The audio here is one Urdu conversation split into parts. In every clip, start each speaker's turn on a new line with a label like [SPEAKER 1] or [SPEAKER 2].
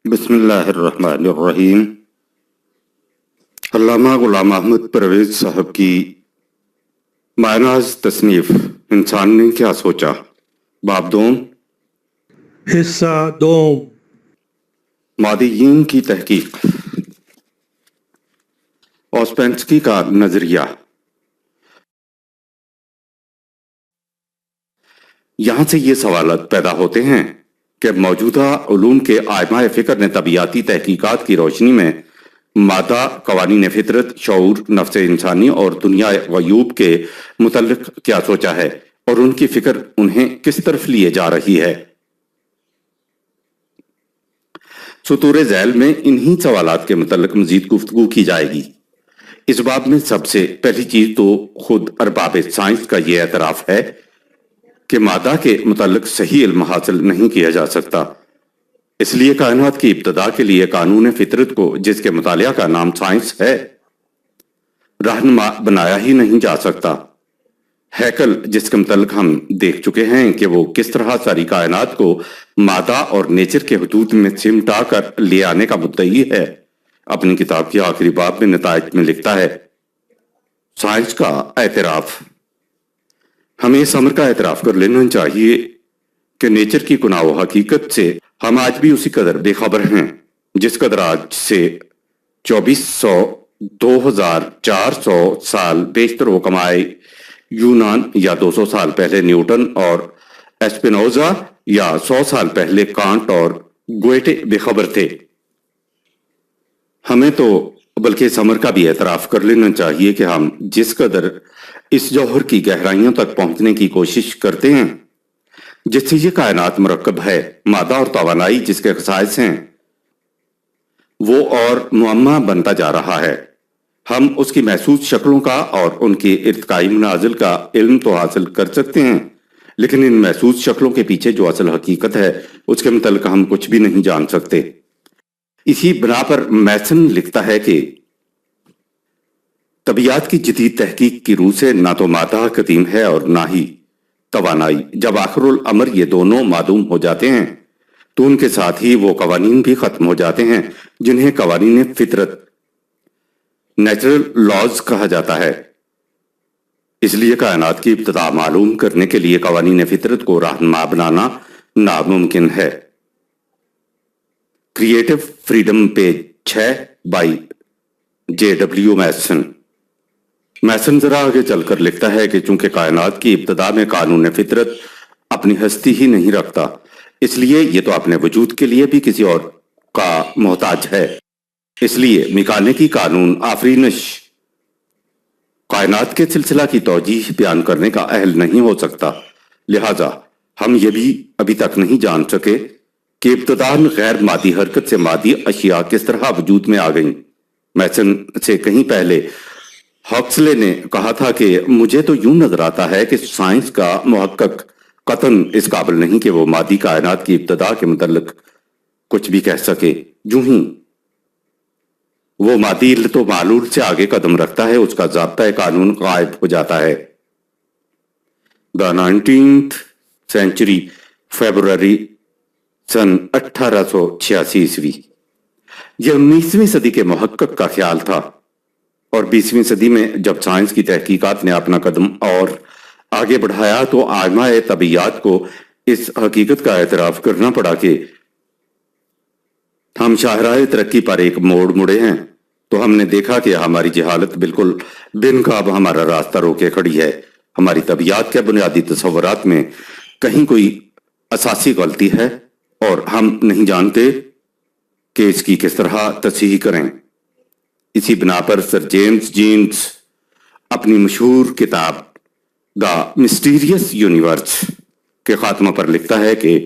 [SPEAKER 1] بسم اللہ الرحمن الرحیم۔ علامہ غلام احمد پرویز صاحب کی معناز تصنیف انسان نے کیا سوچا، باب دوم،
[SPEAKER 2] حصہ دوم۔
[SPEAKER 1] مادیین کی تحقیق، اوسپینسکی کا نظریہ۔ یہاں سے یہ سوالات پیدا ہوتے ہیں کہ موجودہ علوم کے آئمہ فکر نے طبیعیاتی تحقیقات کی روشنی میں مادہ، قوانین فطرت، شعور، نفس انسانی اور دنیا غیوب کے متعلق کیا سوچا ہے اور ان کی فکر انہیں کس طرف لیے جا رہی ہے۔ سطور ذیل میں انہی سوالات کے متعلق مزید گفتگو کی جائے گی۔ اس باب میں سب سے پہلی چیز تو خود ارباب سائنس کا یہ اعتراف ہے کہ مادہ کے متعلق صحیح علم حاصل نہیں کیا جا سکتا، اس لیے کائنات کی ابتدا کے لیے قانون فطرت کو، جس کے مطالعہ کا نام سائنس ہے، رہنما بنایا ہی نہیں جا سکتا۔ ہیکل، جس کے متعلق ہم دیکھ چکے ہیں کہ وہ کس طرح ساری کائنات کو مادہ اور نیچر کے حدود میں سمٹا کر لے آنے کا مدعی ہے، اپنی کتاب کے آخری باب میں نتائج میں لکھتا ہے: سائنس کا اعتراف۔ ہمیں اس امر کا اعتراف کر لینا چاہیے کہ نیچر کی کناہ و حقیقت سے ہم آج بھی اسی قدر بے خبر ہیں جس قدر آج سے 2400 2400 سال بیشتر و کمائے یونان، یا 200 سال پہلے نیوٹن اور اسپینوزا، یا 100 سال پہلے کانٹ اور گویٹے بے خبر تھے۔ ہمیں تو بلکہ اس امر کا بھی اعتراف کر لینا چاہیے کہ ہم جس قدر اس جوہر کی گہرائیوں تک پہنچنے کی کوشش کرتے ہیں جس سے یہ کائنات مرکب ہے، مادہ اور توانائی جس کے خصائص ہیں، وہ اور معمہ بنتا جا رہا ہے۔ ہم اس کی محسوس شکلوں کا اور ان کے ارتقائی منازل کا علم تو حاصل کر سکتے ہیں، لیکن ان محسوس شکلوں کے پیچھے جو اصل حقیقت ہے اس کے متعلق ہم کچھ بھی نہیں جان سکتے۔ اسی بنا پر میسن لکھتا ہے کہ طبیعت کی جدید تحقیق کی روح سے نہ تو مادہ قدیم ہے اور نہ ہی توانائی۔ جب آخر الامر یہ دونوں معدوم ہو جاتے ہیں تو ان کے ساتھ ہی وہ قوانین بھی ختم ہو جاتے ہیں جنہیں قوانین فطرت، نیچرل لاز کہا جاتا ہے۔ اس لیے کائنات کی ابتدا معلوم کرنے کے لیے قوانین فطرت کو رہنما بنانا ناممکن ہے۔ Creative freedom, page 6 by J.W. Mason ذرا آگے چل کر لکھتا ہے کہ چونکہ کائنات کی ابتدا میں قانون فطرت اپنی ہستی ہی نہیں رکھتا، اس لیے یہ تو اپنے وجود کے لیے بھی کسی اور کا محتاج ہے۔ اس لیے میکانیکی قانون آفرینش کائنات کے سلسلہ کی توجیہ بیان کرنے کا اہل نہیں ہو سکتا۔ لہذا ہم یہ بھی ابھی تک نہیں جان سکے کہ ابتداً غیر مادی حرکت سے مادی اشیاء کس طرح وجود میں آ گئیں۔ میسن سے کہیں پہلے ہاکسلے نے کہا تھا کہ مجھے تو یوں نظر آتا ہے کہ سائنس کا محقق قطعاً اس قابل نہیں کہ وہ مادی کائنات کی ابتدا کے متعلق کچھ بھی کہہ سکے۔ جو ہی وہ مادی علت و معلول سے آگے قدم رکھتا ہے، اس کا ضابطۂ قانون غائب ہو جاتا ہے۔ دا 19th century فیبروری سن 1886 یہ 19ویں صدی کے محقق کا خیال تھا، اور 20ویں صدی میں جب سائنس کی تحقیقات نے اپنا قدم اور آگے بڑھایا تو آئمہ طبیعیات کو اس حقیقت کا اعتراف کرنا پڑا کہ ہم شاہراہ ترقی پر ایک موڑ مڑے ہیں۔ تو ہم نے دیکھا کہ ہماری جہالت بالکل بے نقاب ہمارا راستہ روکے کھڑی ہے۔ ہماری طبیعت کے بنیادی تصورات میں کہیں کوئی اساسی غلطی ہے اور ہم نہیں جانتے کہ اس کی کس طرح تصحیح کریں۔ اسی بنا پر سر جیمز جینز اپنی مشہور کتاب دا مسٹیریس یونیورس کے خاتمہ پر لکھتا ہے کہ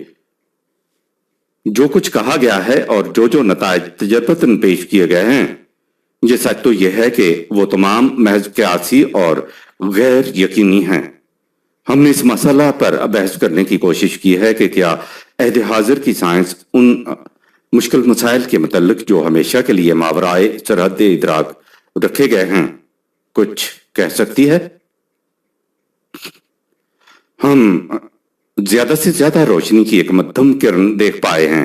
[SPEAKER 1] جو کچھ کہا گیا ہے اور جو نتائج تجربتاً پیش کیے گئے ہیں، یہ سچ تو یہ ہے کہ وہ تمام محض قیاسی اور غیر یقینی ہیں۔ ہم نے اس مسئلہ پر بحث کرنے کی کوشش کی ہے کہ کیا عہد حاضر کی سائنس ان مشکل مسائل کے متعلق جو ہمیشہ کے لیے ماورائے سرحد ادراک رکھے گئے ہیں کچھ کہہ سکتی ہے؟ ہم زیادہ سے زیادہ روشنی کی ایک مدھم کرن دیکھ پائے ہیں۔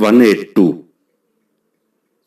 [SPEAKER 1] 182।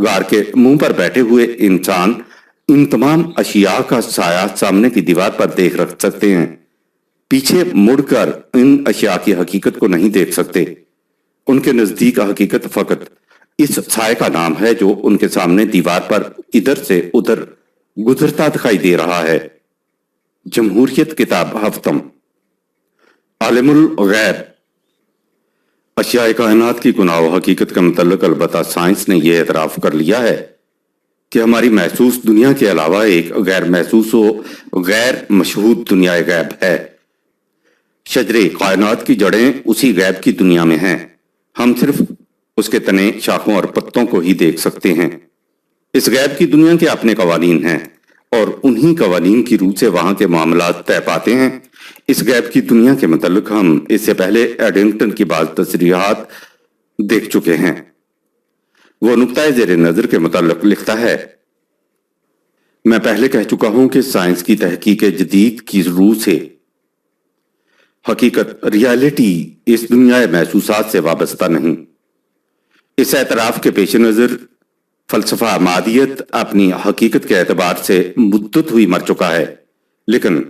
[SPEAKER 1] غار کے منہ پر بیٹھے ہوئے انسان ان تمام اشیاء کا سایہ سامنے کی دیوار پر دیکھ رکھ سکتے ہیں، پیچھے مڑ کر ان اشیاء کی حقیقت کو نہیں دیکھ سکتے۔ ان کے نزدیک حقیقت فقط اس سائے کا نام ہے جو ان کے سامنے دیوار پر ادھر سے ادھر گزرتا دکھائی دے رہا ہے۔ جمہوریت کتاب ہفتم، عالم الغیب، اشیاء کائنات کی کنہ و حقیقت کے متعلق البتہ سائنس نے یہ اعتراف کر لیا ہے کہ ہماری محسوس دنیا کے علاوہ ایک غیر محسوس و غیر مشہود دنیا غیب ہے۔ شجر کائنات کی جڑیں اسی غیب کی دنیا میں ہیں، ہم صرف اس کے تنے، شاخوں اور پتوں کو ہی دیکھ سکتے ہیں۔ اس غیب کی دنیا کے اپنے قوانین ہیں اور انہی قوانین کی روح سے وہاں کے معاملات طے پاتے ہیں۔ اس غیب کی دنیا کے متعلق ہم اس سے پہلے ایڈنگٹن کی بعض تصریحات دیکھ چکے ہیں۔ وہ نقطہ زیر نظر کے متعلق لکھتا ہے، میں پہلے کہہ چکا ہوں کہ سائنس کی تحقیق جدید کی روح سے حقیقت، ریالٹی، اس دنیا محسوسات سے وابستہ نہیں۔ اس اعتراف کے پیش نظر فلسفہ مادیت اپنی حقیقت کے اعتبار سے مدت ہوئی مر چکا ہے، لیکن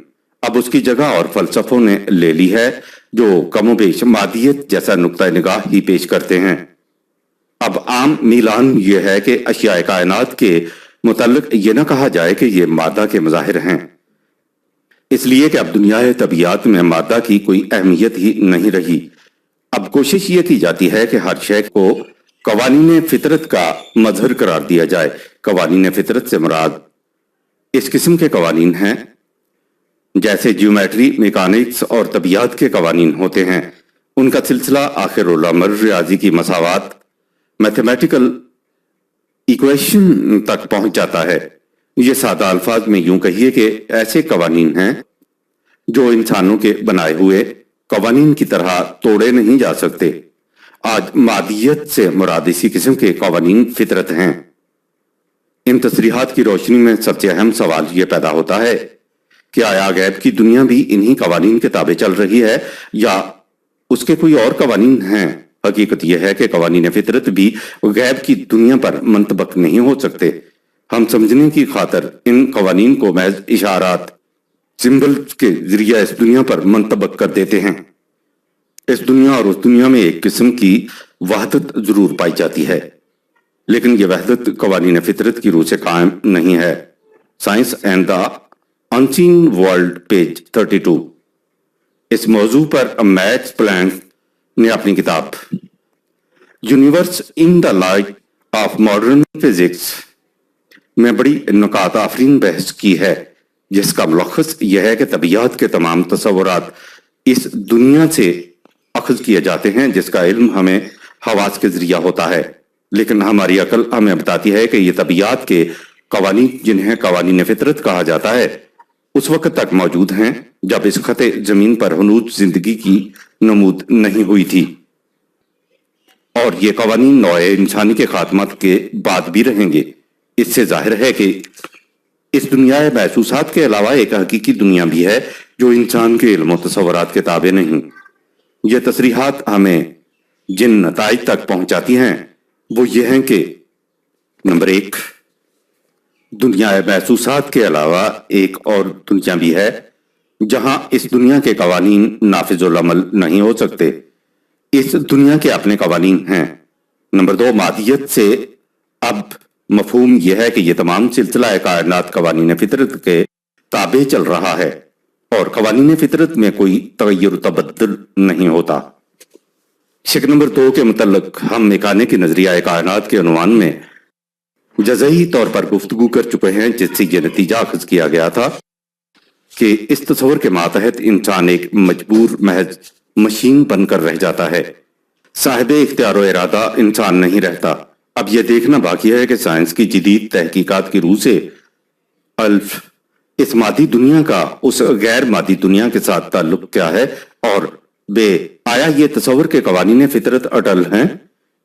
[SPEAKER 1] اب اس کی جگہ اور فلسفوں نے لے لی ہے جو کم و بیش مادیت جیسا نقطہ نگاہ ہی پیش کرتے ہیں۔ اب عام میلان یہ ہے کہ اشیاء کائنات کے متعلق یہ نہ کہا جائے کہ یہ مادہ کے مظاہر ہیں، اس لیے کہ اب دنیا طبیعت میں مادہ کی کوئی اہمیت ہی نہیں رہی۔ اب کوشش یہ کی جاتی ہے کہ ہر شے کو قوانین فطرت کا مظہر قرار دیا جائے۔ قوانین فطرت سے مراد اس قسم کے قوانین ہیں جیسے جیومیٹری، میکانکس اور طبیعت کے قوانین ہوتے ہیں۔ ان کا سلسلہ آخر الامر ریاضی کی مساوات، میتھمیٹیکل ایکویشن تک پہنچ جاتا ہے۔ یہ سادہ الفاظ میں یوں کہیے کہ ایسے قوانین ہیں جو انسانوں کے بنائے ہوئے قوانین کی طرح توڑے نہیں جا سکتے۔ آج مادیت سے مراد اسی قسم کے قوانین فطرت ہیں۔ ان تصریحات کی روشنی میں سب سے اہم سوال یہ پیدا ہوتا ہے کہ آیا غیب کی دنیا بھی انہی قوانین کے تابع چل رہی ہے یا اس کے کوئی اور قوانین ہیں؟ حقیقت یہ ہے کہ قوانین فطرت بھی غیب کی دنیا پر منطبق نہیں ہو سکتے۔ ہم سمجھنے کی خاطر ان قوانین کو محض اشارات، سمبل کے ذریعہ اس دنیا پر منطبق کر دیتے ہیں۔ اس دنیا اور اس دنیا میں ایک قسم کی وحدت ضرور پائی جاتی ہے، لیکن یہ وحدت قوانین فطرت کی روح سے قائم نہیں ہے۔ Science and the unseen world, page 32۔ اس موضوع پر میکس پلانک نے اپنی کتاب universe in the light of modern physics میں بڑی نکات آفرین بحث کی ہے، جس کا ملخص یہ ہے کہ طبیعت کے تمام تصورات اس دنیا سے اخذ کیے جاتے ہیں جس کا علم ہمیں حواس کے ذریعہ ہوتا ہے، لیکن ہماری عقل ہمیں بتاتی ہے کہ یہ طبیعت کے قوانین، جنہیں قوانین فطرت کہا جاتا ہے، اس وقت تک موجود ہیں جب اس خطے زمین پر ہنوز زندگی کی نمود نہیں ہوئی تھی، اور یہ قوانین نوع انسانی کے خاتمت کے بعد بھی رہیں گے۔ اس سے ظاہر ہے کہ اس دنیا محسوسات کے علاوہ ایک حقیقی دنیا بھی ہے جو انسان کے علم و تصورات کے تابع نہیں۔ یہ تصریحات ہمیں جن نتائج تک پہنچاتی ہیں وہ یہ ہیں کہ نمبر 1، دنیا محسوسات کے علاوہ ایک اور دنیا بھی ہے جہاں اس دنیا کے قوانین نافذ العمل نہیں ہو سکتے۔ اس دنیا کے اپنے قوانین ہیں۔ نمبر 2، مادیت سے اب مفہوم یہ ہے کہ یہ تمام سلسلہ کائنات قوانین فطرت کے تابع چل رہا ہے اور قوانین فطرت میں کوئی تغیر و تبدل نہیں ہوتا۔ شک نمبر 2 کے متعلق ہم میکانک نظریہ کائنات کے عنوان میں جزئی طور پر گفتگو کر چکے ہیں، جس سے یہ نتیجہ اخذ کیا گیا تھا کہ اس تصور کے ماتحت انسان ایک مجبور محض مشین بن کر رہ جاتا ہے، صاحب اختیار و ارادہ انسان نہیں رہتا۔ اب یہ دیکھنا باقی ہے کہ سائنس کی جدید تحقیقات کی روح سے الف اس مادی دنیا کا اس غیر مادی دنیا کے ساتھ تعلق کیا ہے، اور بے آیا یہ تصور کے قوانین فطرت اٹل ہیں؟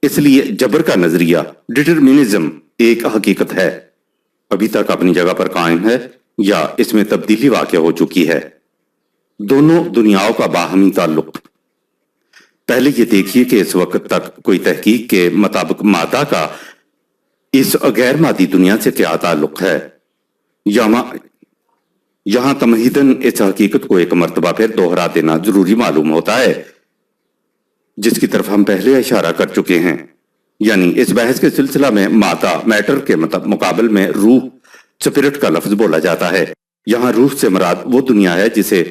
[SPEAKER 1] اس لیے جبر کا نظریہ ڈٹرمنزم ایک حقیقت ہے، ابھی تک اپنی جگہ پر قائم ہے یا اس میں تبدیلی واقع ہو چکی ہے۔ دونوں دنیاؤں کا باہمی تعلق۔ پہلے یہ دیکھیے کہ اس وقت تک کوئی تحقیق کے مطابق مادہ کا اس غیر مادی دنیا سے کیا تعلق ہے؟ یہاں تمہیداً اس حقیقت کو ایک مرتبہ پھر دوہرا دینا ضروری معلوم ہوتا ہے جس کی طرف ہم پہلے اشارہ کر چکے ہیں، یعنی اس بحث کے سلسلہ میں مادہ میٹر کے مقابل میں روح سپرٹ کا لفظ بولا جاتا ہے۔ یہاں روح سے مراد وہ دنیا ہے جسے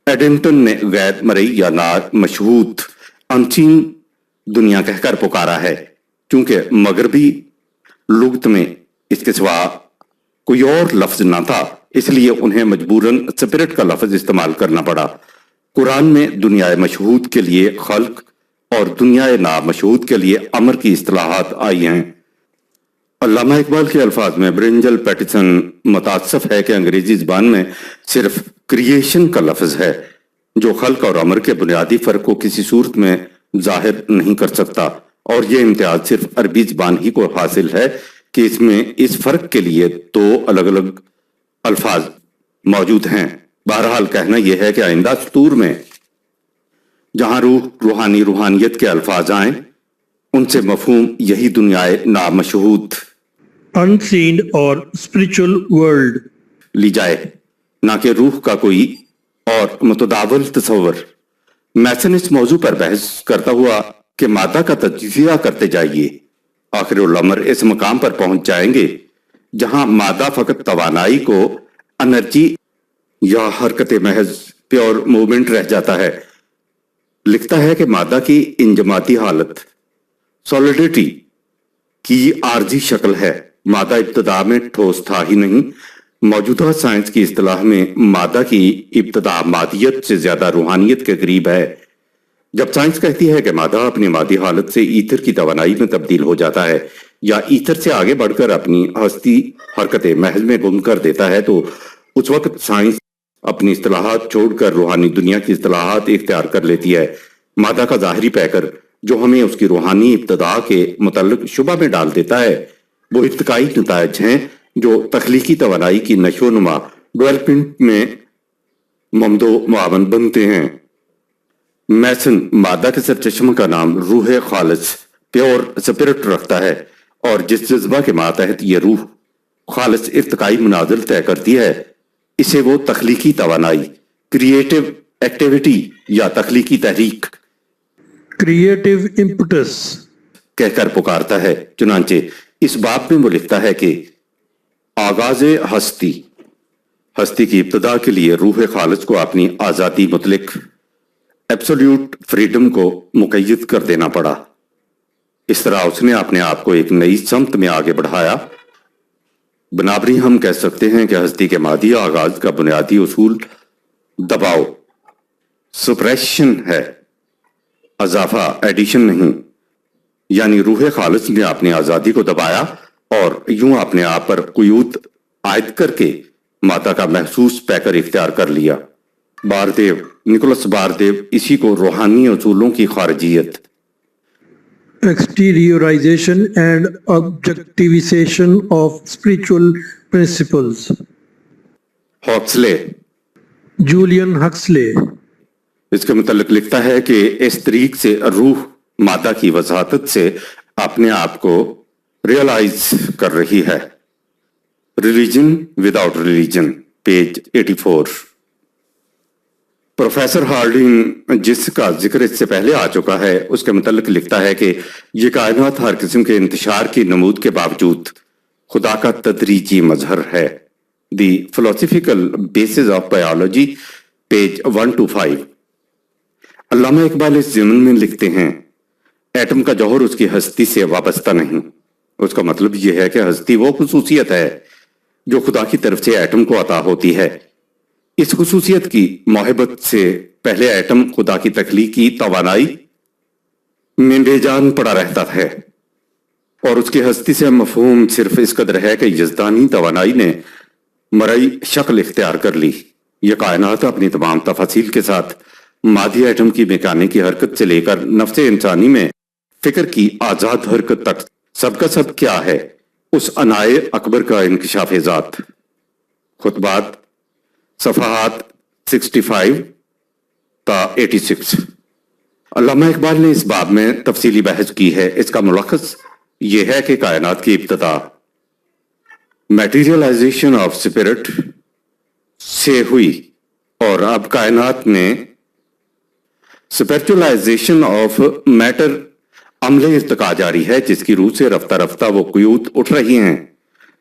[SPEAKER 1] ایڈنگٹن نے غیر مرئی یا مشہود انسین دنیا کہہ کر پکارا ہے۔ چونکہ مغربی لغت میں اس کے سوا کوئی اور لفظ نہ تھا، اس لیے انہیں مجبوراً سپرٹ کا لفظ استعمال کرنا پڑا۔ قرآن میں دنیا مشہود کے لیے خلق اور دنیا نامشہود کے لیے امر کی اصطلاحات آئی ہیں۔ علامہ اقبال کے الفاظ میں برنجل پیٹسن متاسف ہے کہ انگریزی زبان میں صرف کریشن کا لفظ ہے جو خلق اور امر کے بنیادی فرق کو کسی صورت میں ظاہر نہیں کر سکتا، اور یہ امتیاز صرف عربی زبان ہی کو حاصل ہے کہ اس میں اس فرق کے لیے دو الگ الگ الفاظ موجود ہیں۔ بہرحال کہنا یہ ہے کہ آئندہ سطور میں جہاں روحانیت کے الفاظ آئیں ان سے مفہوم یہی دنیا نامشہود
[SPEAKER 2] unseen اور spiritual world
[SPEAKER 1] لی جائے، نہ کہ روح کا کوئی اور متداول تصور۔ میسن اس موضوع پر بحث کرتا ہوا کہ مادہ کا تجزیہ کرتے جائیے، آخر الامر اس مقام پر پہنچ جائیں گے جہاں مادہ فقط توانائی کو انرجی یا حرکت محض پیور موومنٹ رہ جاتا ہے۔ لکھتا ہے کہ مادہ کی انجماعتی حالت سولیڈیٹی کی عارضی شکل ہے۔ مادہ ابتدا میں ٹھوس تھا ہی نہیں، موجودہ سائنس کی اصطلاح میں مادہ کی ابتدا مادیت سے زیادہ روحانیت کے قریب ہے۔ جب سائنس کہتی ہے کہ مادہ اپنی مادی حالت سے ایتھر کی توانائی میں تبدیل ہو جاتا ہے یا ایتھر سے آگے بڑھ کر اپنی ہستی حرکت محض میں گم کر دیتا ہے، تو اس وقت سائنس اپنی اصطلاحات چھوڑ کر روحانی دنیا کی اصطلاحات اختیار کر لیتی ہے۔ مادہ کا ظاہری پیکر جو ہمیں اس کی روحانی ابتدا کے متعلق شبہ میں ڈال دیتا ہے وہ ارتقائی نتائج ہیں جو تخلیقی توانائی کی نشو و نما ڈیولپمنٹ میں ممدو معاون بنتے ہیں۔ میسن مادہ کے سرچشمہ کا نام روح خالص پیور سپرٹ رکھتا ہے، اور جس جذبہ کے ماتحت یہ روح خالص ارتقائی منازل طے کرتی ہے اسے وہ تخلیقی توانائی کریٹو ایکٹیویٹی یا تخلیقی تحریک
[SPEAKER 2] creative impetus
[SPEAKER 1] کہہ کر پکارتا ہے۔ چنانچہ اس باب میں وہ لکھتا ہے کہ آغاز ہستی کی ابتدا کے لیے روح خالص کو اپنی آزادی مطلق ایبسولوٹ فریڈم کو مقید کر دینا پڑا۔ اس طرح اس نے اپنے آپ کو ایک نئی سمت میں آگے بڑھایا۔ بنابری ہم کہہ سکتے ہیں کہ ہستی کے مادی آغاز کا بنیادی اصول دباؤ سپریشن ہے، اضافہ ایڈیشن نہیں، یعنی روح خالص نے اپنی آزادی کو دبایا اور یوں اپنے آپ پر قیود عائد کر کے مادہ کا محسوس پیکر اختیار کر لیا۔ نکولس باردیو اسی کو روحانی اصولوں کی خارجیت
[SPEAKER 2] exteriorization and objectivization of spiritual principles
[SPEAKER 1] Huxley
[SPEAKER 2] Julian Huxley
[SPEAKER 1] اس کے متعلق لکھتا ہے کہ اس طریق سے روح مادہ کی وضاحت سے اپنے آپ کو ریئلائز کر رہی ہے۔ Religion without religion page 84۔ Professor Harding جس کا ذکر اس سے پہلے آ چکا ہے اس کے متعلق لکھتا ہے کہ یہ کائنات ہر قسم کے انتشار کی نمود کے باوجود خدا کا تدریجی مظہر ہے۔ The philosophical bases of biology page 125۔ Allama Iqbal اس ضمن میں لکھتے ہیں ایٹم کا جوہر اس کی ہستی سے وابستہ نہیں۔ اس کا مطلب یہ ہے کہ ہستی وہ خصوصیت ہے جو خدا کی طرف سے ایٹم کو عطا ہوتی ہے۔ اس خصوصیت کی محبت سے پہلے ایٹم خدا کی تخلیقی توانائی میں بے جان پڑا رہتا ہے، اور اس کی ہستی سے مفہوم صرف اس قدر ہے کہ یزدانی توانائی نے مرئی شکل اختیار کر لی۔ یہ کائنات اپنی تمام تفاصیل کے ساتھ مادی ایٹم کی میکانیکی حرکت سے لے کر نفس انسانی میں فکر کی آزاد حرکت تک سب کا سب کیا ہے؟ اس عنائے اکبر کا انکشاف ذات۔ خطبات صفحات 65 تا 86۔ علامہ اقبال نے اس باب میں تفصیلی بحث کی ہے۔ اس کا ملخص یہ ہے کہ کائنات کی ابتدا میٹیریلائزیشن آف اسپرٹ سے ہوئی اور اب کائنات میں اسپرچولائزیشن آف میٹر عمل ارتقا جاری ہے، جس کی روح سے رفتہ رفتہ وہ قیود اٹھ رہی ہیں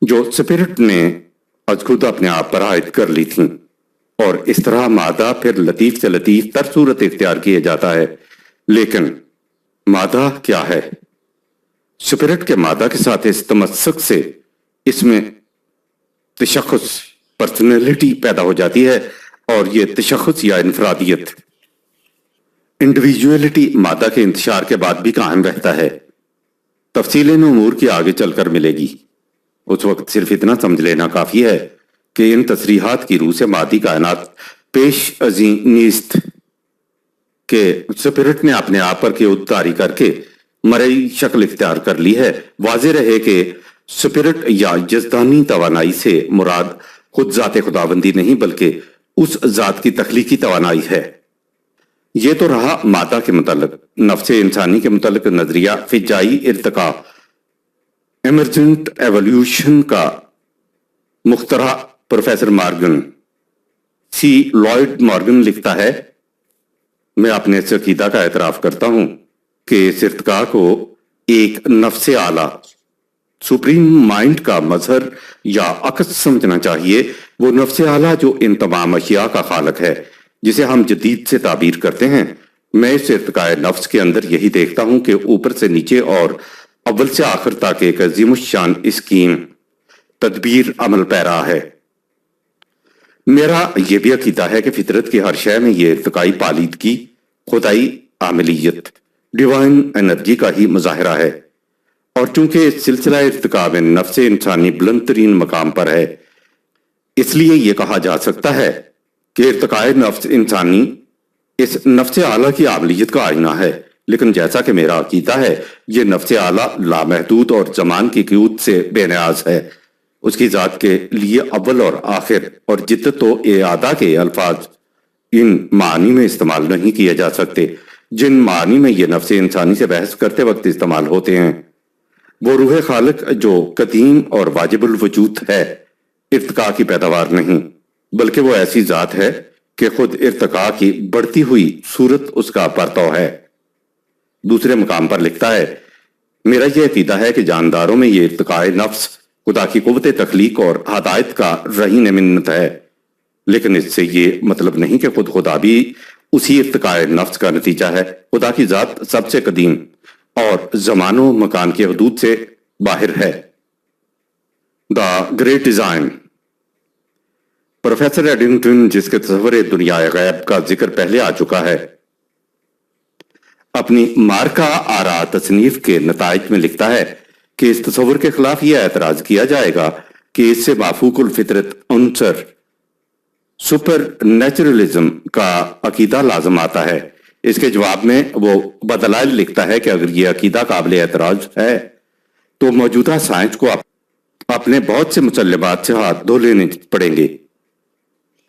[SPEAKER 1] جو اسپرٹ نے از خود اپنے آپ پر عائد کر لی تھیں، اور اس طرح مادہ پھر لطیف سے لطیف تر صورت اختیار کیا جاتا ہے۔ لیکن مادہ کیا ہے؟ اسپرٹ کے مادہ کے ساتھ اس تمسک سے اس میں تشخص، پرسنالٹی پیدا ہو جاتی ہے، اور یہ تشخص یا انفرادیت، انڈیویجویلٹی مادہ کے انتشار کے بعد بھی قائم رہتا ہے۔ تفصیل ان امور کی آگے چل کر ملے گی۔ اس وقت صرف اتنا سمجھ لینا کافی ہے کہ ان تصریحات کی روح سے مادی کائنات پیش ازیں نیست کہ اسپرٹ نے اپنے آپ پر قیود طاری کر کے مرئی شکل اختیار کر لی ہے۔ واضح رہے کہ اسپرٹ یا جسدانی توانائی سے مراد خود ذات خداوندی نہیں بلکہ اس ذات کی تخلیقی توانائی ہے۔ یہ تو رہا مادہ کے متعلق۔ نفس انسانی کے متعلق نظریہ فجائی ارتقاء، ایمرجنٹ ایولیوشن کا مخترع پروفیسر مارگن سی لوئڈ مارگن لکھتا ہے، میں اپنے اس عقیدہ کا اعتراف کرتا ہوں کہ اس ارتقاء کو ایک نفس اعلیٰ، سپریم مائنڈ کا مظہر یا عکس سمجھنا چاہیے۔ وہ نفس اعلیٰ جو ان تمام اشیاء کا خالق ہے جسے ہم جدید سے تعبیر کرتے ہیں۔ میں اس ارتقاء نفس کے اندر یہی دیکھتا ہوں کہ اوپر سے نیچے اور اول سے آخر تک ایک عظیم الشان اسکیم، تدبیر عمل پیرا ہے۔ میرا یہ بھی عقیدہ ہے کہ فطرت کی ہر شے میں یہ ارتقائی پالیدگی خدائی عاملیت، ڈیوائن انرجی کا ہی مظاہرہ ہے، اور چونکہ اس سلسلہ ارتقاء میں نفس انسانی بلند ترین مقام پر ہے، اس لیے یہ کہا جا سکتا ہے کہ ارتقاء نفس انسانی اس نفس اعلیٰ کی عاملیت کا آئینہ ہے۔ لیکن جیسا کہ میرا عقیدہ ہے، یہ نفس اعلیٰ لامحدود اور زمان کی قیود سے بے نیاز ہے۔ اس کی ذات کے لیے اول اور آخر اور جدت و اعادہ کے الفاظ ان معانی میں استعمال نہیں کیے جا سکتے جن معانی میں یہ نفس انسانی سے بحث کرتے وقت استعمال ہوتے ہیں۔ وہ روح خالق جو قدیم اور واجب الوجود ہے، ارتقاء کی پیداوار نہیں، بلکہ وہ ایسی ذات ہے کہ خود ارتقاء کی بڑھتی ہوئی صورت اس کا پرتو ہے۔ دوسرے مقام پر لکھتا ہے، میرا یہ عقیدہ ہے کہ جانداروں میں یہ ارتقاء نفس خدا کی قوت تخلیق اور ہدایت کا رہین منت ہے، لیکن اس سے یہ مطلب نہیں کہ خود خدا بھی اسی ارتقاء نفس کا نتیجہ ہے۔ خدا کی ذات سب سے قدیم اور زمان و مکان کے حدود سے باہر ہے۔ The great design, professor Eddington, جس کے تصور دنیا غیب کا ذکر پہلے آ چکا ہے، اپنی مارکا آرا تصنیف کے نتائج میں لکھتا ہے کہ اس تصور کے خلاف یہ اعتراض کیا جائے گا کہ اس سے مافوق الفطرت عنصر سپر نیچرلزم کا عقیدہ لازم آتا ہے۔ اس کے جواب میں وہ بدلائل لکھتا ہے کہ اگر یہ عقیدہ قابل اعتراض ہے تو موجودہ سائنس کو اپنے بہت سے مسلمات سے ہاتھ دھو لینے پڑیں گے،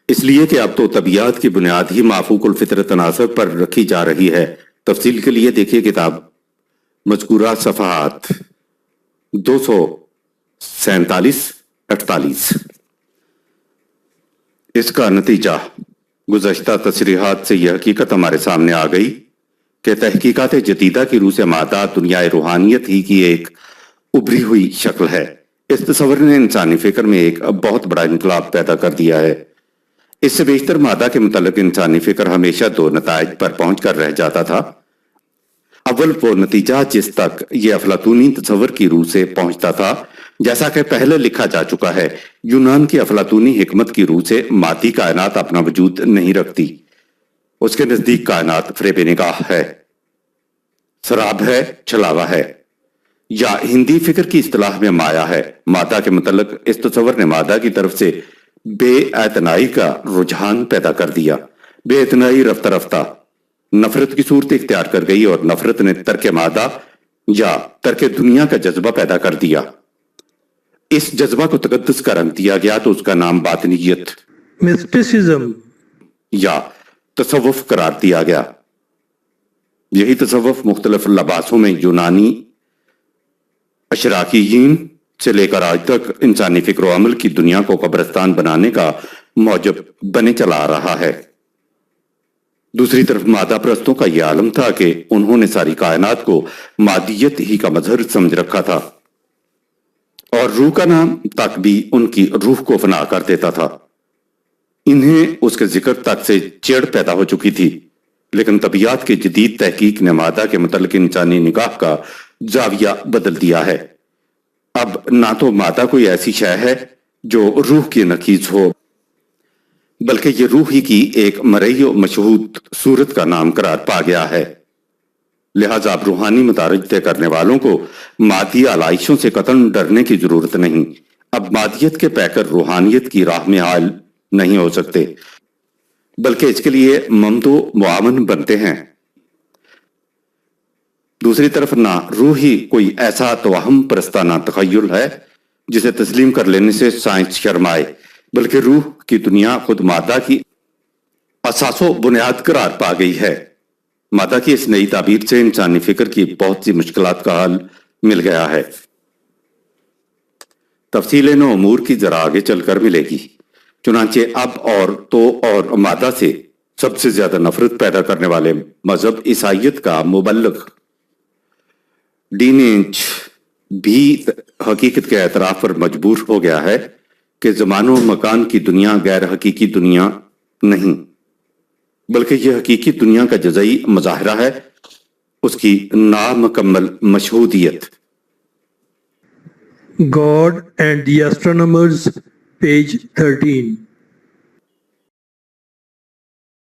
[SPEAKER 1] اس لیے کہ اب تو طبیعت کی بنیاد ہی مافوق الفطرت عناصر پر رکھی جا رہی ہے۔ تفصیل کے لیے دیکھیے کتاب مذکورہ صفحات 247-48۔ اس کا نتیجہ گزشتہ تصریحات سے یہ حقیقت ہمارے سامنے آ گئی کہ تحقیقات جدیدہ کی روح سے مادہ دنیا روحانیت ہی کی ایک ابھری ہوئی شکل ہے۔ اس تصور نے انسانی فکر میں ایک بہت بڑا انقلاب پیدا کر دیا ہے۔ اس سے بیشتر مادہ کے متعلق انسانی فکر ہمیشہ دو نتائج پر پہنچ کر رہ جاتا تھا۔ اول وہ نتیجہ جس تک یہ افلاطونی تصور کی روح سے پہنچتا تھا، جیسا کہ پہلے لکھا جا چکا ہے، یونان کی افلاطونی حکمت کی روح سے مادی کائنات اپنا وجود نہیں رکھتی۔ اس کے نزدیک کائنات فریب نگاہ ہے، سراب ہے، چھلاوا ہے، یا ہندی فکر کی اصطلاح میں مایا ہے۔ مادہ کے متعلق اس تصور نے مادہ کی طرف سے بے اعتنائی کا رجحان پیدا کر دیا۔ بے اعتنائی رفتہ رفتہ نفرت کی صورت اختیار کر گئی، اور نفرت نے ترک مادہ یا ترک دنیا کا جذبہ پیدا کر دیا۔ اس جذبہ کو تقدس کا رنگ دیا گیا تو اس کا نام باطنیت
[SPEAKER 2] mysticism,
[SPEAKER 1] یا تصوف قرار دیا گیا۔ یہی تصوف مختلف لباسوں میں یونانی اشراقیین سے لے کر آج تک انسانی فکر و عمل کی دنیا کو قبرستان بنانے کا موجب بنے چلا آ رہا ہے۔ دوسری طرف مادہ پرستوں کا یہ عالم تھا کہ انہوں نے ساری کائنات کو مادیت ہی کا مظہر سمجھ رکھا تھا، اور روح کا نام تک بھی ان کی روح کو فنا کر دیتا تھا۔ انہیں اس کے ذکر تک سے چڑ پیدا ہو چکی تھی، لیکن طبیعت کی جدید تحقیق نے مادہ کے متعلق انسانی نگاہ کا زاویہ بدل دیا ہے۔ اب نہ تو مادہ کوئی ایسی شے ہے جو روح کی نقیض ہو، بلکہ یہ روح ہی کی ایک مرئی و مشہود صورت کا نام قرار پا گیا ہے۔ لہذا اب روحانی مدارج طے کرنے والوں کو مادی آلائشوں سے قطعاً ڈرنے کی ضرورت نہیں۔ اب مادیت کے پیکر روحانیت کی راہ میں حائل نہیں ہو سکتے، بلکہ اس کے لیے ممد و معاون بنتے ہیں۔ دوسری طرف نہ روح ہی کوئی ایسا توہم پرستانہ تخیل ہے جسے تسلیم کر لینے سے سائنس شرمائے، بلکہ روح کی دنیا خود مادہ کی اساس و بنیاد قرار پا گئی ہے۔ مادہ کی اس نئی تعبیر سے انسانی فکر کی بہت سی مشکلات کا حل مل گیا ہے۔ تفصیل ان امور کی ذرا آگے چل کر ملے گی۔ چنانچہ اب اور مادہ سے سب سے زیادہ نفرت پیدا کرنے والے مذہب عیسائیت کا مبلغ ڈینیچ بھی حقیقت کے اعتراف پر مجبور ہو گیا ہے کہ زمان و مکان کی دنیا غیر حقیقی دنیا نہیں، بلکہ یہ حقیقی دنیا کا جزئی مظاہرہ ہے، اس کی نامکمل مشہودیت۔
[SPEAKER 2] God and the Astronomers, page 13.